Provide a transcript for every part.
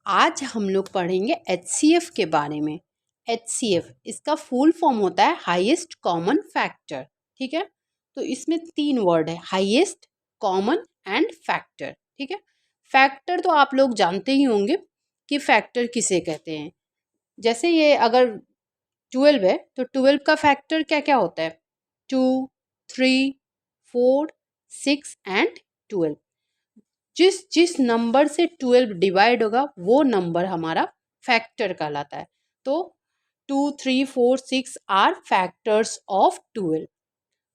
आज हम लोग पढ़ेंगे HCF के बारे में। HCF इसका फुल फॉर्म होता है हाईएस्ट कॉमन फैक्टर। ठीक है, तो इसमें 3 वर्ड है, हाईएस्ट, कॉमन एंड फैक्टर। ठीक है, फैक्टर तो आप लोग जानते ही होंगे कि फैक्टर किसे कहते हैं। जैसे ये अगर 12 है तो 12 का फैक्टर क्या क्या होता है, 2, 3, 4, 6 एंड 12। जिस जिस नंबर से 12 डिवाइड होगा वो नंबर हमारा फैक्टर कहलाता है। तो 2, 3, 4, 6 आर फैक्टर्स ऑफ 12।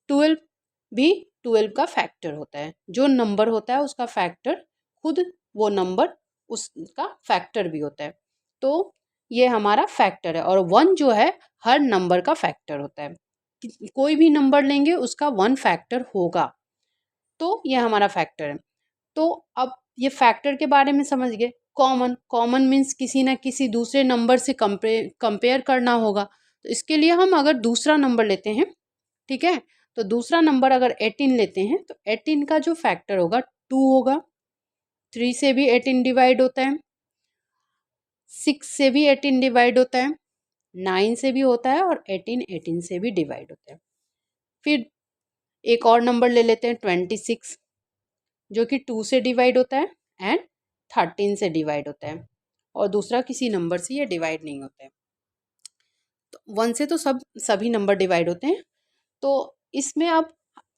12 भी 12 का फैक्टर होता है। जो नंबर होता है उसका फैक्टर खुद वो नंबर उसका फैक्टर भी होता है। तो ये हमारा फैक्टर है। और 1 जो है हर नंबर का फैक्टर होता है। कोई भी नंबर लेंगे उसका 1 फैक्टर होगा। तो ये हमारा फैक्टर है। तो अब ये फैक्टर के बारे में समझ गए। कॉमन, कॉमन मीन्स किसी ना किसी दूसरे नंबर से कंपेयर करना होगा। तो इसके लिए हम अगर दूसरा नंबर लेते हैं, ठीक है, तो दूसरा नंबर अगर 18 लेते हैं तो 18 का जो फैक्टर होगा 2 होगा। 3 से भी 18 डिवाइड होता है, 6 से भी 18 डिवाइड होता है, 9 से भी होता है और 18 से भी डिवाइड होता है। फिर एक और नंबर ले लेते हैं 26, जो कि 2 से डिवाइड होता है एंड 13 से डिवाइड होता है, और दूसरा किसी नंबर से ये डिवाइड नहीं होता है। तो 1 से तो सभी नंबर डिवाइड होते हैं। तो इसमें अब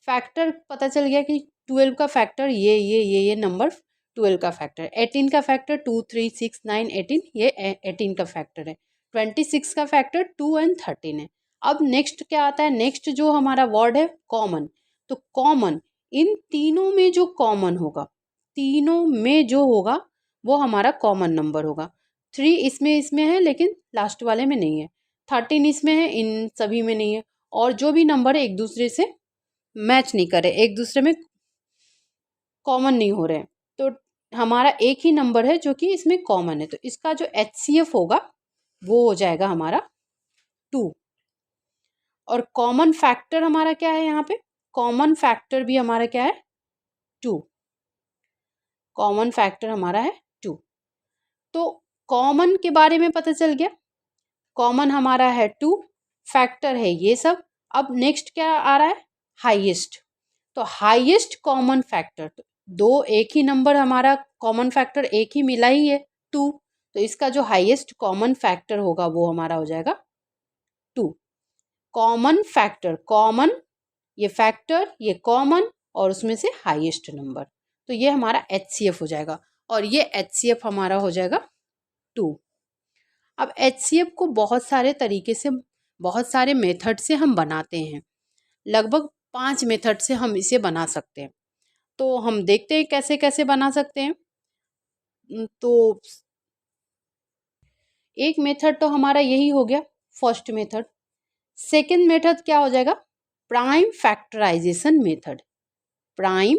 फैक्टर पता चल गया कि 12 का फैक्टर ये नंबर 12 का फैक्टर है। 18 का फैक्टर 2, 3, 6, 9, 18, ये 18 का फैक्टर है। 26 का फैक्टर 2 एंड 13 है। अब नेक्स्ट क्या आता है, नेक्स्ट जो हमारा वर्ड है कॉमन। तो कॉमन, इन तीनों में जो कॉमन होगा, तीनों में जो होगा वो हमारा कॉमन नंबर होगा। 3 इसमें है लेकिन लास्ट वाले में नहीं है। 13 इसमें है, इन सभी में नहीं है। और जो भी नंबर है एक दूसरे से मैच नहीं कर रहे, एक दूसरे में कॉमन नहीं हो रहे हैं। तो हमारा एक ही नंबर है जो कि इसमें कॉमन है। तो इसका जो HCF होगा वो हो जाएगा हमारा 2। और कॉमन फैक्टर हमारा क्या है, यहाँ पे कॉमन फैक्टर भी हमारा क्या है 2। कॉमन फैक्टर हमारा है 2। तो कॉमन के बारे में पता चल गया। कॉमन हमारा है 2, फैक्टर है ये सब। अब नेक्स्ट क्या आ रहा है, हाईएस्ट। तो हाईएस्ट कॉमन फैक्टर, तो दो एक ही नंबर हमारा कॉमन फैक्टर एक ही मिला ही है 2। तो इसका जो हाईएस्ट कॉमन फैक्टर होगा वो हमारा हो जाएगा 2। कॉमन फैक्टर, कॉमन ये फैक्टर, ये कॉमन, और उसमें से हाईएस्ट नंबर। तो ये हमारा HCF हो जाएगा। और ये HCF हमारा हो जाएगा 2। अब HCF को बहुत सारे तरीके से, बहुत सारे मेथड से हम बनाते हैं। लगभग 5 मेथड से हम इसे बना सकते हैं। तो हम देखते हैं कैसे कैसे बना सकते हैं। तो एक मेथड तो हमारा यही हो गया, फर्स्ट मेथड। सेकंड मेथड क्या हो जाएगा, prime factorisation method. Prime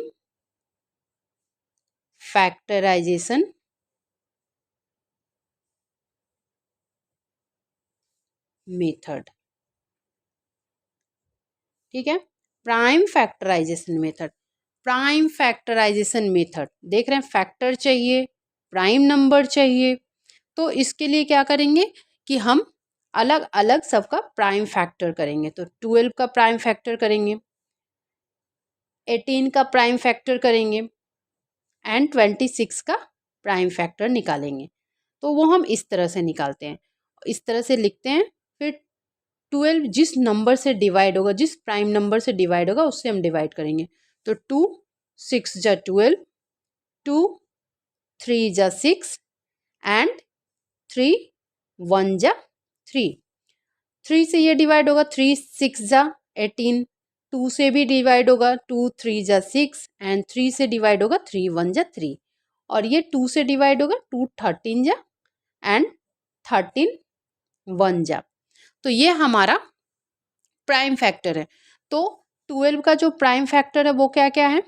factorisation method, ठीक है, prime factorisation method. Prime factorisation method, देख रहे हैं फैक्टर चाहिए, प्राइम नंबर चाहिए। तो इसके लिए क्या करेंगे कि हम अलग अलग सबका प्राइम फैक्टर करेंगे। तो 12 का प्राइम फैक्टर करेंगे, 18 का प्राइम फैक्टर करेंगे एंड 26 का प्राइम फैक्टर निकालेंगे। तो वो हम इस तरह से निकालते हैं, इस तरह से लिखते हैं। फिर 12 जिस नंबर से डिवाइड होगा, जिस प्राइम नंबर से डिवाइड होगा उससे हम डिवाइड करेंगे। तो 2 6 जा 12, 2 3 जा 6 एंड 3 1 जा 3। 3 से ये डिवाइड होगा, 3 6 जा 18। 2 से भी डिवाइड होगा, 2 3 जा 6 एंड 3 से डिवाइड होगा, 3 1 जा 3। और ये 2 से डिवाइड होगा, 2 13 जा एंड 13 1 जा। तो ये हमारा प्राइम फैक्टर है। तो 12 का जो प्राइम फैक्टर है वो क्या क्या है,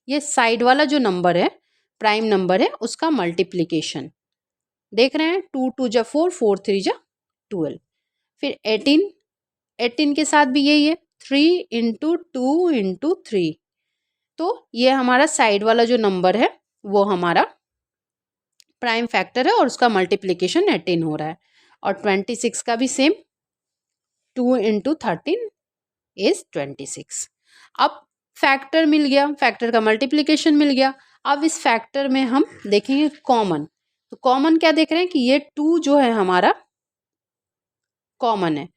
ये साइड वाला जो नंबर है प्राइम नंबर है उसका मल्टीप्लिकेशन। देख रहे हैं, 2 2 जा 4, 4 3 जा 12। फिर 18 के साथ भी यही है, 3 इंटू 2 इंटू 3। तो ये हमारा साइड वाला जो नंबर है वो हमारा प्राइम फैक्टर है और उसका मल्टीप्लिकेशन 18 हो रहा है। और 26 का भी सेम, 2 इंटू 13 इज 26। अब फैक्टर मिल गया, फैक्टर का मल्टीप्लिकेशन मिल गया। अब इस फैक्टर में हम देखेंगे कॉमन। तो कॉमन क्या देख रहे हैं कि ये 2 जो है हमारा कॉमन है,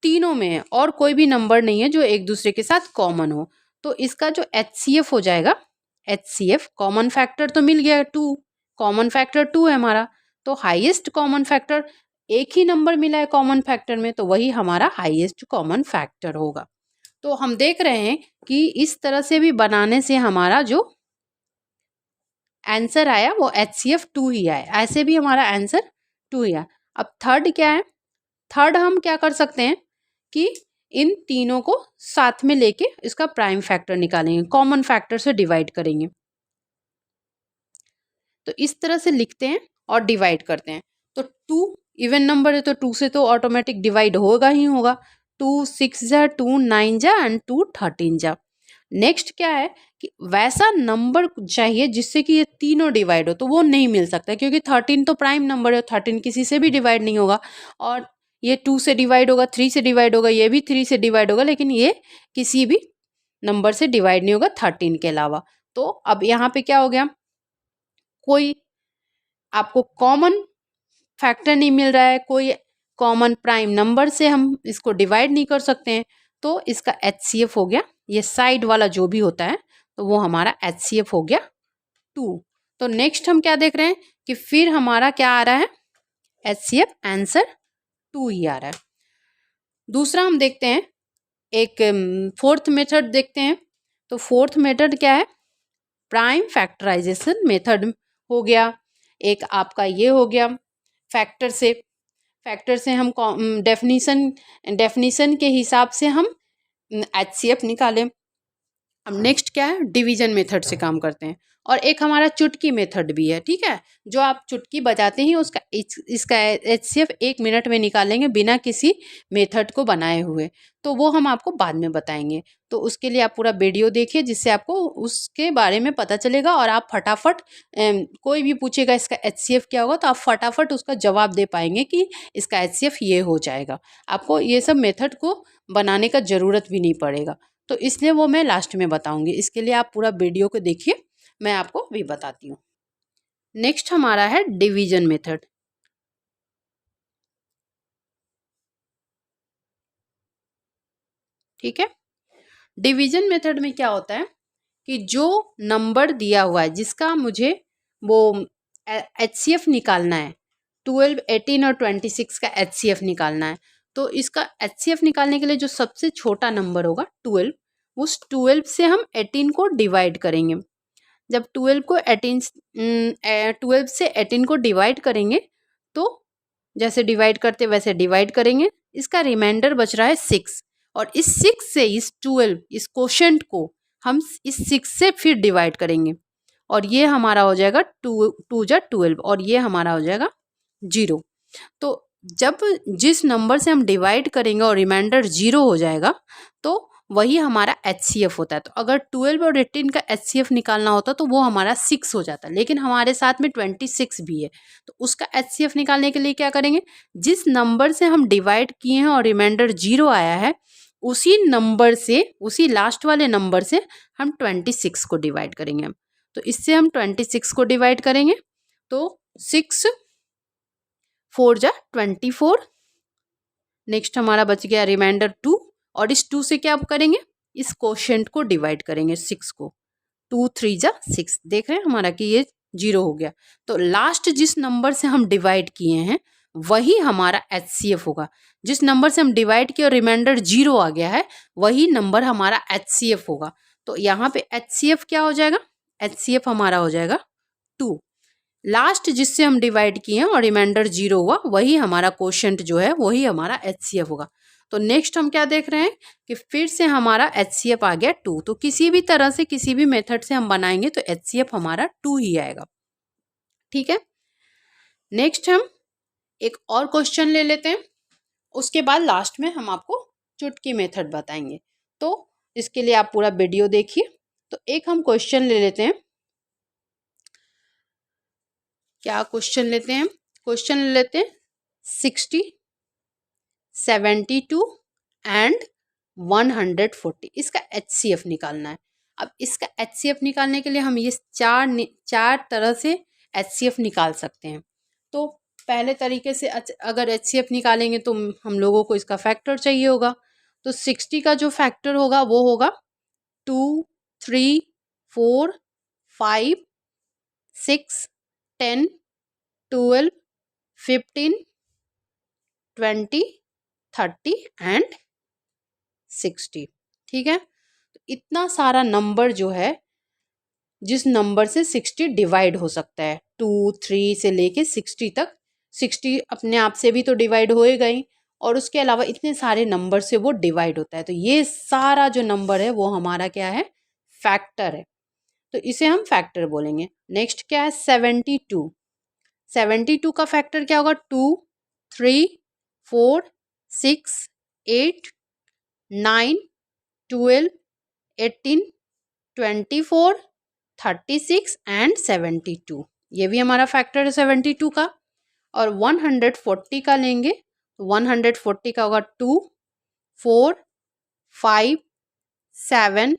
तीनों में है और कोई भी नंबर नहीं है जो एक दूसरे के साथ कॉमन हो। तो इसका जो HCF हो जाएगा, HCF कॉमन फैक्टर तो मिल गया 2, कॉमन फैक्टर 2 है हमारा, तो हाईएस्ट कॉमन फैक्टर, एक ही नंबर मिला है कॉमन फैक्टर में, तो वही हमारा हाईएस्ट कॉमन फैक्टर होगा। तो हम देख रहे हैं कि इस तरह से भी बनाने से हमारा जो आंसर आया वो HCF 2 ही आया, ऐसे भी हमारा आंसर 2 ही आया। अब थर्ड क्या है, थर्ड हम क्या कर सकते हैं कि इन तीनों को साथ में लेके इसका प्राइम फैक्टर निकालेंगे, कॉमन फैक्टर से डिवाइड करेंगे। तो इस तरह से लिखते हैं और डिवाइड करते हैं। तो 2 इवन नंबर है तो 2 से तो ऑटोमेटिक डिवाइड होगा ही होगा। 2 6 जा, 2 9 जा एंड 2 13 जा। नेक्स्ट क्या है कि वैसा नंबर चाहिए जिससे कि ये तीनों डिवाइड हो, तो वो नहीं मिल सकता क्योंकि 13 तो प्राइम नंबर है, 13 किसी से भी डिवाइड नहीं होगा। और ये 2 से डिवाइड होगा, 3 से डिवाइड होगा, ये भी 3 से डिवाइड होगा, लेकिन ये किसी भी नंबर से डिवाइड नहीं होगा 13 के अलावा। तो अब यहाँ पे क्या हो गया, कोई आपको कॉमन फैक्टर नहीं मिल रहा है, कोई कॉमन प्राइम नंबर से हम इसको डिवाइड नहीं कर सकते हैं, तो इसका HCF हो गया, ये साइड वाला जो भी होता है तो वो हमारा HCF हो गया 2। तो नेक्स्ट हम क्या देख रहे हैं कि फिर हमारा क्या आ रहा है, HCF आंसर 2 ही आ रहा है। दूसरा हम देखते हैं, एक फोर्थ मेथड देखते हैं। तो फोर्थ मेथड क्या है, प्राइम फैक्टराइजेशन मेथड हो गया। एक आपका ये हो गया फैक्टर से, फैक्टर से हम डेफिनीशन के हिसाब से हम HCF निकालें। अब नेक्स्ट क्या है, डिवीजन मेथड से काम करते हैं। और एक हमारा चुटकी मेथड भी है, ठीक है, जो आप चुटकी बजाते ही उसका इसका HCF 1 मिनट में निकालेंगे बिना किसी मेथड को बनाए हुए, तो वो हम आपको बाद में बताएंगे। तो उसके लिए आप पूरा वीडियो देखिए जिससे आपको उसके बारे में पता चलेगा और आप फटाफट कोई भी पूछेगा इसका HCF क्या होगा तो आप फटाफट उसका जवाब दे पाएंगे कि इसका HCF ये हो जाएगा। आपको ये सब मेथड को बनाने का ज़रूरत भी नहीं पड़ेगा, तो इसलिए वो मैं लास्ट में बताऊंगी। इसके लिए आप पूरा वीडियो को देखिए, मैं आपको भी बताती हूँ। नेक्स्ट हमारा है डिवीजन मेथड। ठीक है, डिवीजन मेथड में क्या होता है कि जो नंबर दिया हुआ है जिसका मुझे वो HCF निकालना है, 12 18 और 26 का HCF निकालना है, तो इसका HCF निकालने के लिए जो सबसे छोटा नंबर होगा 12, उस 12 से हम 18 को डिवाइड करेंगे। जब 12 से 18 को डिवाइड करेंगे तो जैसे डिवाइड करते वैसे डिवाइड करेंगे, इसका रिमाइंडर बच रहा है 6, और इस 6 से इस 12 इस कोशेंट को हम इस 6 से फिर डिवाइड करेंगे, और ये हमारा हो जाएगा 2 जा 12 और ये हमारा हो जाएगा 0। तो जब जिस नंबर से हम डिवाइड करेंगे और रिमाइंडर 0 हो जाएगा तो वही हमारा HCF होता है। तो अगर 12 और 18 का HCF निकालना होता तो वो हमारा 6 हो जाता, लेकिन हमारे साथ में 26 भी है, तो उसका HCF निकालने के लिए क्या करेंगे, जिस नंबर से हम डिवाइड किए हैं और रिमाइंडर 0 आया है उसी नंबर से, उसी लास्ट वाले नंबर से हम 26 को डिवाइड करेंगे। तो इससे हम 26 को डिवाइड करेंगे तो 6 4 जा 24, नेक्स्ट हमारा बच गया रिमाइंडर 2, और इस 2 से क्या करेंगे, इस कोशेंट को डिवाइड करेंगे 6 को, 2 3 जा 6, देख रहे हैं हमारा कि ये 0 हो गया। तो लास्ट जिस नंबर से हम डिवाइड किए हैं वही हमारा HCF होगा। जिस नंबर से हम डिवाइड किए और रिमाइंडर 0 आ गया है वही नंबर हमारा HCF होगा। तो यहाँ पे HCF क्या हो जाएगा, HCF हमारा हो जाएगा 2। लास्ट जिससे हम डिवाइड किए हैं और रिमाइंडर 0 हुआ वही हमारा कोशेंट जो है वही हमारा HCF होगा। तो नेक्स्ट हम क्या देख रहे हैं कि फिर से हमारा HCF आ गया 2। तो किसी भी तरह से किसी भी मेथड से हम बनाएंगे तो HCF हमारा 2 ही आएगा। ठीक है, नेक्स्ट हम एक और क्वेश्चन ले लेते हैं, उसके बाद लास्ट में हम आपको चुटकी मेथड बताएंगे। तो इसके लिए आप पूरा वीडियो देखिए। तो एक हम क्वेश्चन ले लेते हैं, क्या क्वेश्चन लेते हैं, क्वेश्चन लेते हैं 60, 72 एंड 140। इसका HCF निकालना है। अब इसका HCF निकालने के लिए हम ये चार तरह से HCF निकाल सकते हैं। तो पहले तरीके से अगर HCF निकालेंगे तो हम लोगों को इसका फैक्टर चाहिए होगा। तो 60 का जो फैक्टर होगा वो होगा 2, 3, 4, 5, 6, 10, 12, 15, 20, 30 एंड 60। ठीक है, तो इतना सारा नंबर जो है, जिस नंबर से 60 डिवाइड हो सकता है, 2, 3 से लेके 60 तक। 60 अपने आप से भी तो डिवाइड होएगा ही, और उसके अलावा इतने सारे नंबर से वो डिवाइड होता है। तो ये सारा जो नंबर है वो हमारा क्या है, फैक्टर है। तो इसे हम फैक्टर बोलेंगे। नेक्स्ट क्या है, 72। 72 का फैक्टर क्या होगा, 2, 3, 4, 6, 8, 9, 12, 18, 24, 36 एंड 72। ये भी हमारा फैक्टर है 72 का। और 140 का लेंगे तो 140 का होगा 2, 4, 5, 7,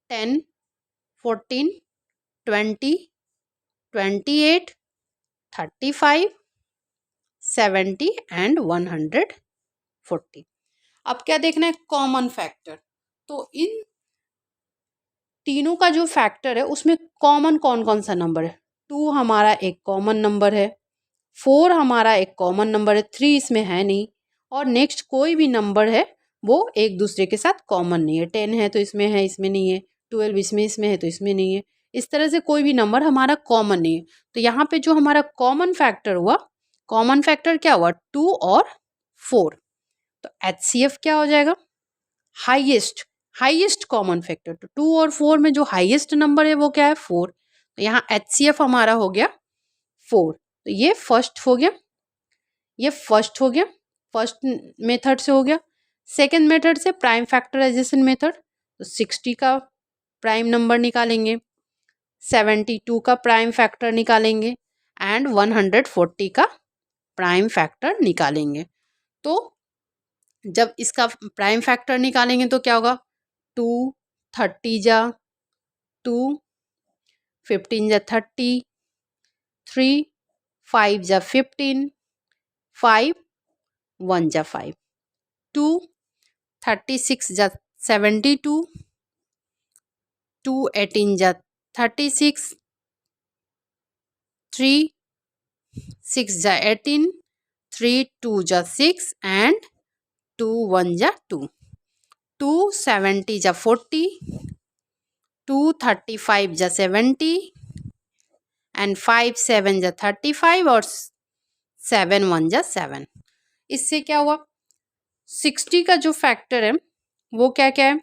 10, 14, 20, 28, 35, 70 एंड 140। अब क्या देखना है, कॉमन फैक्टर। तो इन तीनों का जो फैक्टर है उसमें कॉमन कौन कौन सा नंबर है, 2 हमारा एक कॉमन नंबर है, 4 हमारा एक कॉमन नंबर है, 3 इसमें है नहीं, और नेक्स्ट कोई भी नंबर है वो एक दूसरे के साथ कॉमन नहीं है। 10 है तो इसमें है, इसमें नहीं है, 12 इसमें है तो इसमें नहीं है। इस तरह से कोई भी नंबर हमारा कॉमन नहीं है। तो यहाँ पे जो हमारा कॉमन फैक्टर हुआ, कॉमन फैक्टर क्या हुआ, 2 और 4। तो HCF क्या हो जाएगा, हाईएस्ट कॉमन फैक्टर। तो 2 और 4 में जो हाईएस्ट नंबर है वो क्या है, 4। तो यहाँ HCF हमारा हो गया 4। तो ये फर्स्ट हो गया, ये फर्स्ट हो गया, फर्स्ट मेथड से हो गया। सेकेंड मेथड से प्राइम फैक्टराइजेशन मेथड, तो 60 का प्राइम नंबर निकालेंगे, 72 का प्राइम फैक्टर निकालेंगे एंड 140 का प्राइम फैक्टर निकालेंगे। तो जब इसका प्राइम फैक्टर निकालेंगे तो क्या होगा, 2, 30 जा 2, 15 जा 30, 3, 5 जा 15, 5, 1 जा 5, 2, 36 जा 72, 2, 18 जा 36, 3, 6 जा 18, 3, 2 जा 6 एंड 2, 1 जा 2, 2, 70 जा 40, 2, 35 जा 70 एंड 5, 7 जा 35 और 7, 1 जा 7। इससे क्या हुआ, 60 का जो फैक्टर है वो क्या क्या है,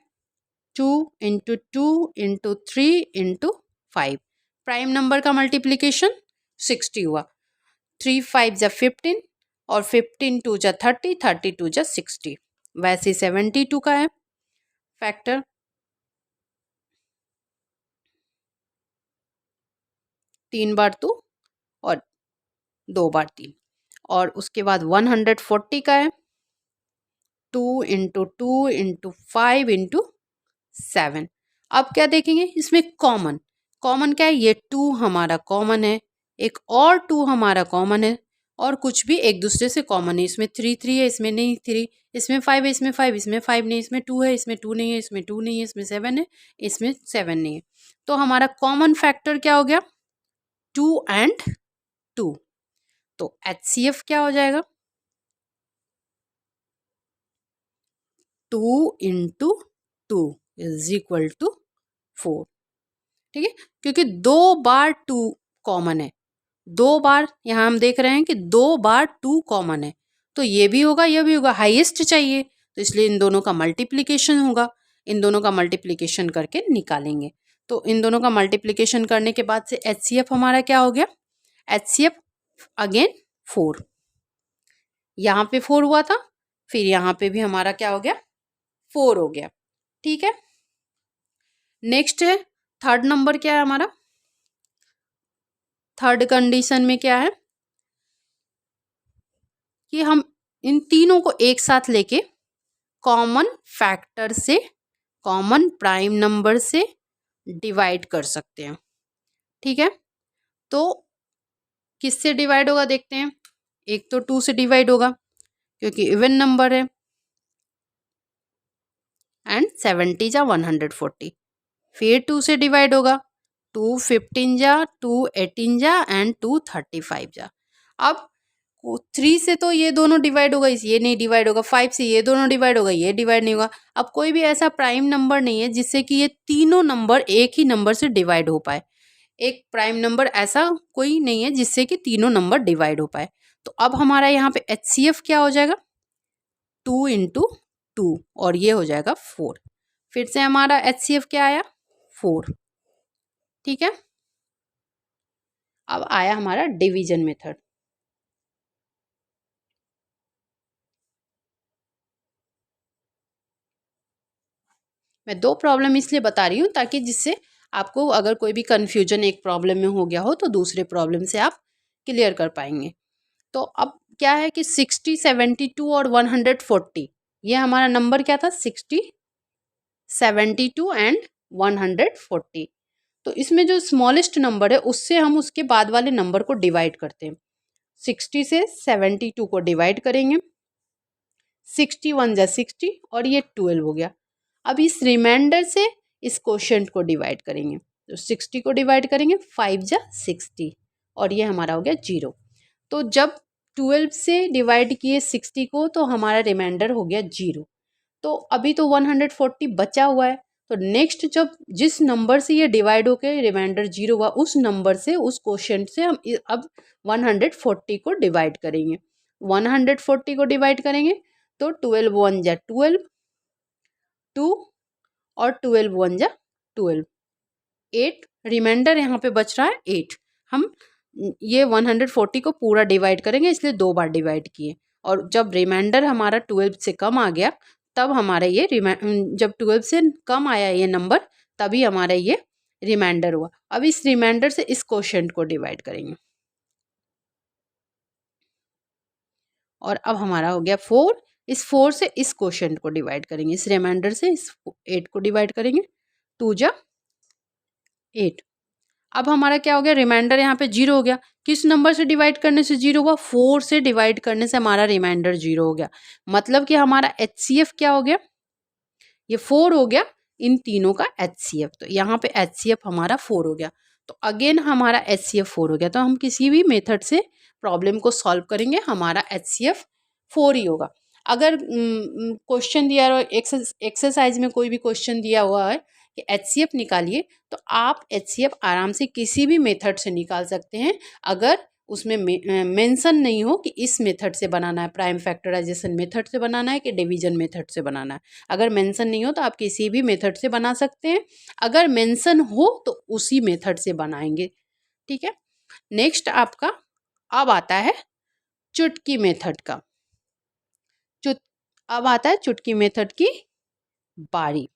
2 into 2 into 3 into 5। Prime number का मल्टीप्लीकेशन 60 हुआ, 3, 5 जा 15 और 15 2 जा 30, 32 जा 60। वैसे 72 का है फैक्टर, 3 बार 2 और 2 बार 3। और उसके बाद 140 का है 2 इंटू 2 इंटू 5 इंटू 7। अब क्या देखेंगे, इसमें कॉमन, कॉमन क्या है, ये 2 हमारा कॉमन है, एक और 2 हमारा कॉमन है, और कुछ भी एक दूसरे से कॉमन है। इसमें 3 3 है, इसमें नहीं 3, इसमें 5 है, इसमें 5, इसमें 5 नहीं, इसमें 2 है, इसमें 2 नहीं है, इसमें 2 नहीं है, इसमें 7 है, इसमें 7 नहीं है। तो हमारा कॉमन फैक्टर क्या हो गया, 2 एंड 2। तो HCF क्या हो जाएगा, 2 इंटू 2 इज इक्वल टू 4। ठीक है, क्योंकि 2 बार 2 कॉमन है, 2 बार यहाँ हम देख रहे हैं कि 2 बार 2 कॉमन है, तो ये भी होगा ये भी होगा, हाईएस्ट चाहिए, तो इसलिए इन दोनों का मल्टीप्लिकेशन होगा। इन दोनों का मल्टीप्लिकेशन करके निकालेंगे। तो इन दोनों का मल्टीप्लिकेशन करने के बाद से HCF हमारा क्या हो गया, HCF अगेन 4। यहाँ पे 4 हुआ था, फिर यहाँ पे भी हमारा क्या हो गया, 4 हो गया। ठीक है, नेक्स्ट है थर्ड नंबर, क्या है हमारा, थर्ड कंडीशन में क्या है कि हम इन तीनों को एक साथ लेके कॉमन फैक्टर से, कॉमन प्राइम नंबर से डिवाइड कर सकते हैं। ठीक है, तो किससे डिवाइड होगा देखते हैं। एक तो 2 से डिवाइड होगा क्योंकि इवन नंबर है, एंड 70 जा 140। फिर 2 से डिवाइड होगा, 2 15 जा, 2 18 जा एंड 2 35 जा। अब 3 से तो ये दोनों डिवाइड होगा, ये नहीं डिवाइड होगा। 5 से ये दोनों डिवाइड होगा, ये डिवाइड नहीं होगा। अब कोई भी ऐसा प्राइम नंबर नहीं है जिससे कि ये तीनों नंबर एक ही नंबर से डिवाइड हो पाए। एक प्राइम नंबर ऐसा कोई नहीं है जिससे कि तीनों नंबर डिवाइड हो पाए। तो अब हमारा यहाँ पे HCF क्या हो जाएगा, 2 इंटू 2, और ये हो जाएगा 4। फिर से हमारा HCF क्या आया, 4। ठीक है, अब आया हमारा डिवीजन मेथड। मैं 2 प्रॉब्लम इसलिए बता रही हूँ ताकि जिससे आपको अगर कोई भी कन्फ्यूजन एक प्रॉब्लम में हो गया हो तो दूसरे प्रॉब्लम से आप क्लियर कर पाएंगे। तो अब क्या है कि 60, 72 और 140, ये हमारा नंबर क्या था, 60, 72 एंड 140। तो इसमें जो स्मॉलेस्ट नंबर है उससे हम उसके बाद वाले नंबर को डिवाइड करते हैं। 60 से 72 को डिवाइड करेंगे, 61 जा 60 और ये 12 हो गया। अब इस रिमाइंडर से इस क्वोशंट को डिवाइड करेंगे, तो 60 को डिवाइड करेंगे, 5 जा 60 और ये हमारा हो गया 0। तो जब 12 से डिवाइड किए 60 को तो हमारा रिमाइंडर हो गया 0। तो अभी तो 140 बचा हुआ है। तो नेक्स्ट जब जिस नंबर से ये डिवाइड होकर रिमाइंडर 0 हुआ उस नंबर से, उस क्वोशंट से हम अब 140 को डिवाइड करेंगे। 140 को डिवाइड करेंगे तो 12 1 जा 12, 2 और 12 1 जा 12, 8 रिमाइंडर यहाँ पे बच रहा है 8। हम ये 140 को पूरा डिवाइड करेंगे इसलिए 2 बार डिवाइड किए, और जब रिमाइंडर हमारा 12 से कम आ गया तब हमारा ये जब 12 से कम आया ये नंबर तभी हमारा ये रिमाइंडर हुआ। अब इस रिमाइंडर से इस क्वोशंट को डिवाइड करेंगे और अब हमारा हो गया 4। इस 4 से इस क्वोशंट को डिवाइड करेंगे, इस रिमाइंडर से इस 8 को डिवाइड करेंगे, 2 जा 8। अब हमारा क्या हो गया, रिमाइंडर यहाँ पे 0 हो गया। किस नंबर से डिवाइड करने से 0 हुआ, 4 से डिवाइड करने से हमारा रिमाइंडर 0 हो गया। मतलब कि हमारा HCF क्या हो गया, ये 4 हो गया इन तीनों का HCF। तो यहाँ पे HCF हमारा 4 हो गया। तो अगेन हमारा HCF 4 हो गया। तो हम किसी भी मेथड से प्रॉब्लम को सॉल्व करेंगे हमारा HCF 4 ही होगा। अगर क्वेश्चन दिया है, एक्सरसाइज में कोई भी क्वेश्चन दिया हुआ है कि HCF निकालिए, तो आप HCF आराम से किसी भी मेथड से निकाल सकते हैं अगर उसमें मेंशन नहीं हो कि इस मेथड से बनाना है, प्राइम फैक्टराइजेशन मेथड से बनाना है कि डिवीजन मेथड से बनाना है। अगर मेंशन नहीं हो तो आप किसी भी मेथड से बना सकते हैं, अगर मेंशन हो तो उसी मेथड से बनाएंगे। ठीक है, नेक्स्ट आपका अब आता है चुटकी मेथड का। अब आता है चुटकी मेथड की बारी।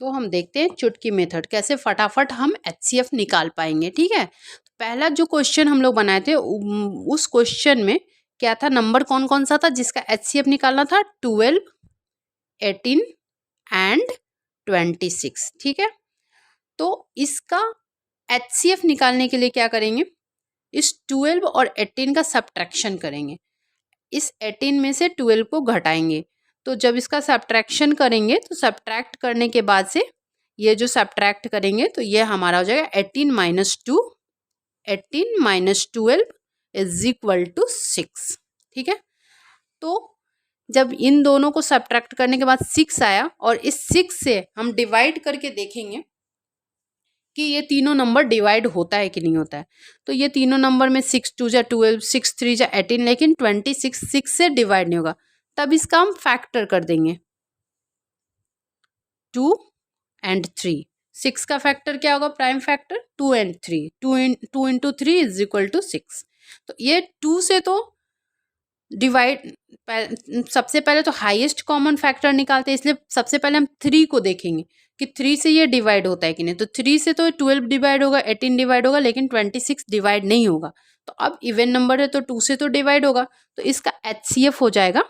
तो हम देखते हैं चुटकी मेथड कैसे फटाफट हम HCF निकाल पाएंगे। ठीक है, तो पहला जो क्वेश्चन हम लोग बनाए थे उस क्वेश्चन में क्या था, नंबर कौन कौन सा था जिसका HCF निकालना था, 12, 18 एंड 26। ठीक है, तो इसका HCF निकालने के लिए क्या करेंगे, इस 12 और 18 का सब्ट्रैक्शन करेंगे। इस 18 में से 12 को घटाएंगे। तो जब इसका सब्ट्रैक्शन करेंगे तो सब्ट्रैक्ट करने के बाद से ये जो सब्ट्रैक्ट करेंगे तो ये हमारा हो जाएगा 18 minus 2, 18 minus 12 is equal to 6। ठीक है, तो जब इन दोनों को सब्ट्रैक्ट करने के बाद 6 आया और इस 6 से हम डिवाइड करके देखेंगे कि ये तीनों नंबर डिवाइड होता है कि नहीं होता है। तो ये तीनों नंबर में 6 2 जा 12, 6 3 जा 18, लेकिन 26 6 से डिवाइड नहीं होगा। तब इसका हम फैक्टर कर देंगे, 2 एंड 3। 6 का फैक्टर क्या होगा, prime factor 2 and 3, 2 into 3 is equal to 6। तो ये 2 से तो डिवाइड, सबसे पहले तो हाईएस्ट कॉमन फैक्टर निकालते हैं, इसलिए सबसे पहले हम 3 को देखेंगे कि 3 से ये डिवाइड होता है कि नहीं। तो 3 से तो 12 डिवाइड होगा, 18 डिवाइड होगा, लेकिन 26 डिवाइड नहीं होगा। तो अब इवन नंबर है तो 2 से तो डिवाइड होगा, तो इसका HCF हो जाएगा,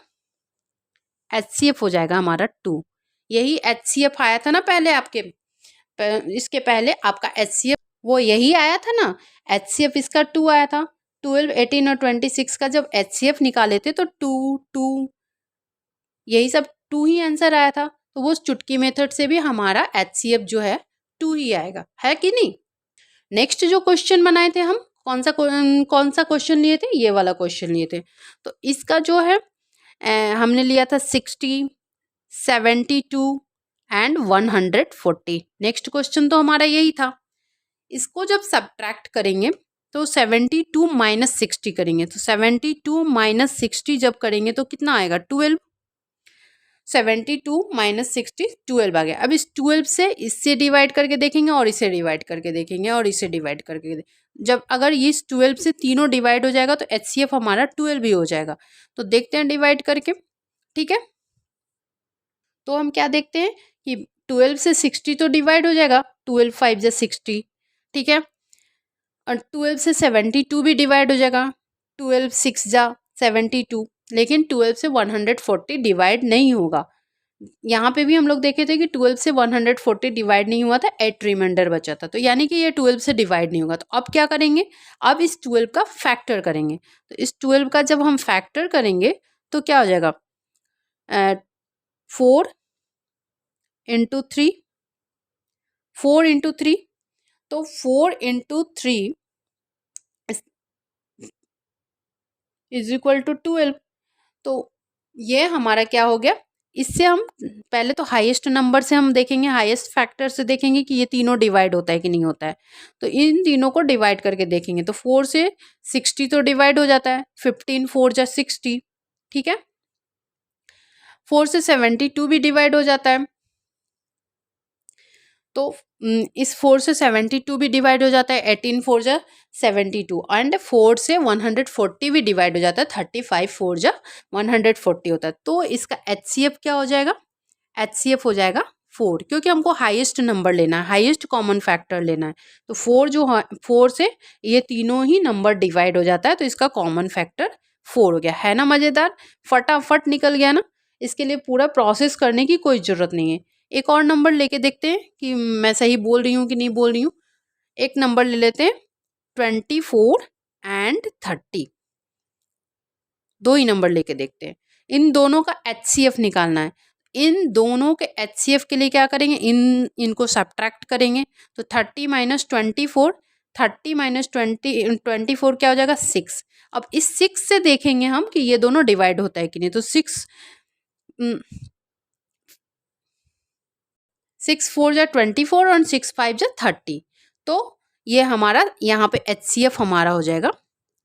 HCF हो जाएगा हमारा 2। यही HCF आया था ना पहले आपके, इसके पहले आपका HCF वो यही आया था ना, HCF इसका 2 आया था। 12, 18 और 26 का जब HCF निकाले थे तो 2 2 यही सब 2 ही आंसर आया था। तो वो चुटकी मेथड से भी हमारा HCF जो है 2 ही आएगा, है कि नहीं। नेक्स्ट जो क्वेश्चन बनाए थे हम, कौन सा क्वेश्चन लिए थे, ये वाला क्वेश्चन लिए थे। तो इसका जो है हमने लिया था 60, 72 एंड 140। नेक्स्ट क्वेश्चन तो हमारा यही था। इसको जब सब्ट्रैक्ट करेंगे तो 72 माइनस 60 करेंगे, तो 72 माइनस 60 जब करेंगे तो कितना आएगा 12। 72 माइनस 60 12 आ गया। अब इस 12 से इससे डिवाइड करके देखेंगे और इसे डिवाइड करके देखेंगे और इसे डिवाइड करके जब अगर ये इस 12 से तीनों डिवाइड हो जाएगा तो HCF हमारा 12 ही हो जाएगा। तो देखते हैं डिवाइड करके, ठीक है। तो हम क्या देखते हैं कि 12 से 60 तो डिवाइड हो जाएगा, 12 5 जा 60, ठीक है। और 12 से 72 भी डिवाइड हो जाएगा, 12 6 जा 72, लेकिन 12 से 140 डिवाइड नहीं होगा। यहाँ पे भी हम लोग देखे थे कि 12 से 140 डिवाइड नहीं हुआ था, 8 रिमाइंडर बचा था, तो यानी कि ये 12 से डिवाइड नहीं होगा। तो अब क्या करेंगे, अब इस 12 का फैक्टर करेंगे। तो इस 12 का जब हम फैक्टर करेंगे तो क्या हो जाएगा, 4 इंटू 3, 4 इंटू 3, तो 4 इंटू 3 इज इक्वल टू 12। तो ये हमारा क्या हो गया, इससे हम पहले तो हाईएस्ट नंबर से हम देखेंगे, हाईएस्ट फैक्टर से देखेंगे कि ये तीनों डिवाइड होता है कि नहीं होता है। तो इन तीनों को डिवाइड करके देखेंगे, तो 4 से 60 तो डिवाइड हो जाता है, 15 4 जा 60, ठीक है। 4 से 72 भी डिवाइड हो जाता है, तो इस 4 से 72 भी डिवाइड हो जाता है, 18 4 जा 72, एंड 4 से 140 भी डिवाइड हो जाता है, 35 4 जा 140 होता है। तो इसका HCF क्या हो जाएगा, HCF हो जाएगा 4, क्योंकि हमको हाईएस्ट नंबर लेना है, हाईएस्ट कॉमन फैक्टर लेना है। तो 4 से ये तीनों ही नंबर डिवाइड हो जाता है, तो इसका कॉमन फैक्टर 4 हो गया, है ना मज़ेदार, फटाफट निकल गया ना। इसके लिए पूरा प्रोसेस करने की कोई ज़रूरत नहीं है। एक और नंबर लेके देखते हैं कि मैं सही बोल रही हूँ कि नहीं बोल रही हूँ। एक नंबर ले लेते हैं 24 एंड 30, दो ही नंबर लेके देखते हैं। इन दोनों का HCF निकालना है। इन दोनों के HCF के लिए क्या करेंगे, इनको सब्ट्रैक्ट करेंगे। तो 30 माइनस 24, 30 माइनस 24 क्या हो जाएगा 6। अब इस 6 से देखेंगे हम कि ये दोनों डिवाइड होता है कि नहीं। तो 6 4 जा 24 और 6 5 जा 30, तो ये हमारा यहाँ पे HCF हमारा हो जाएगा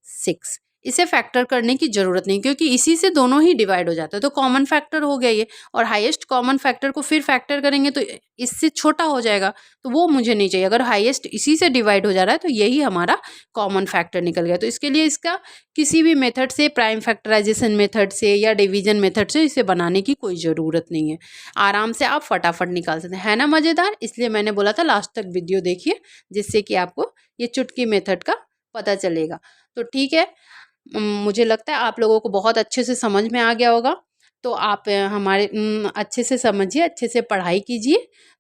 6। इसे फैक्टर करने की ज़रूरत नहीं, क्योंकि इसी से दोनों ही डिवाइड हो जाता है, तो कॉमन फैक्टर हो गया ये। और हाईएस्ट कॉमन फैक्टर को फिर फैक्टर करेंगे तो इससे छोटा हो जाएगा, तो वो मुझे नहीं चाहिए। अगर हाईएस्ट इसी से डिवाइड हो जा रहा है तो यही हमारा कॉमन फैक्टर निकल गया। तो इसके लिए इसका किसी भी मेथड से, प्राइम फैक्टराइजेशन मेथड से या डिवीजन मेथड से इसे बनाने की कोई ज़रूरत नहीं है, आराम से आप फटाफट निकाल सकते हैं, है ना मज़ेदार। इसलिए मैंने बोला था लास्ट तक वीडियो देखिए, जिससे कि आपको ये चुटकी मेथड का पता चलेगा। तो ठीक है, मुझे लगता है आप लोगों को बहुत अच्छे से समझ में आ गया होगा। तो आप हमारे अच्छे से समझिए, अच्छे से पढ़ाई कीजिए,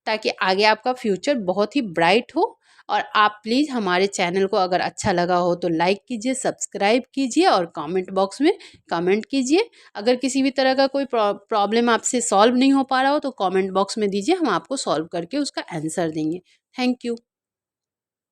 ताकि आगे आपका फ्यूचर बहुत ही ब्राइट हो। और आप प्लीज़ हमारे चैनल को अगर अच्छा लगा हो तो लाइक कीजिए, सब्सक्राइब कीजिए और कमेंट बॉक्स में कमेंट कीजिए। अगर किसी भी तरह का कोई प्रॉब्लम आपसे सॉल्व नहीं हो पा रहा हो तो कमेंट बॉक्स में दीजिए, हम आपको सॉल्व करके उसका आंसर देंगे। Thank you.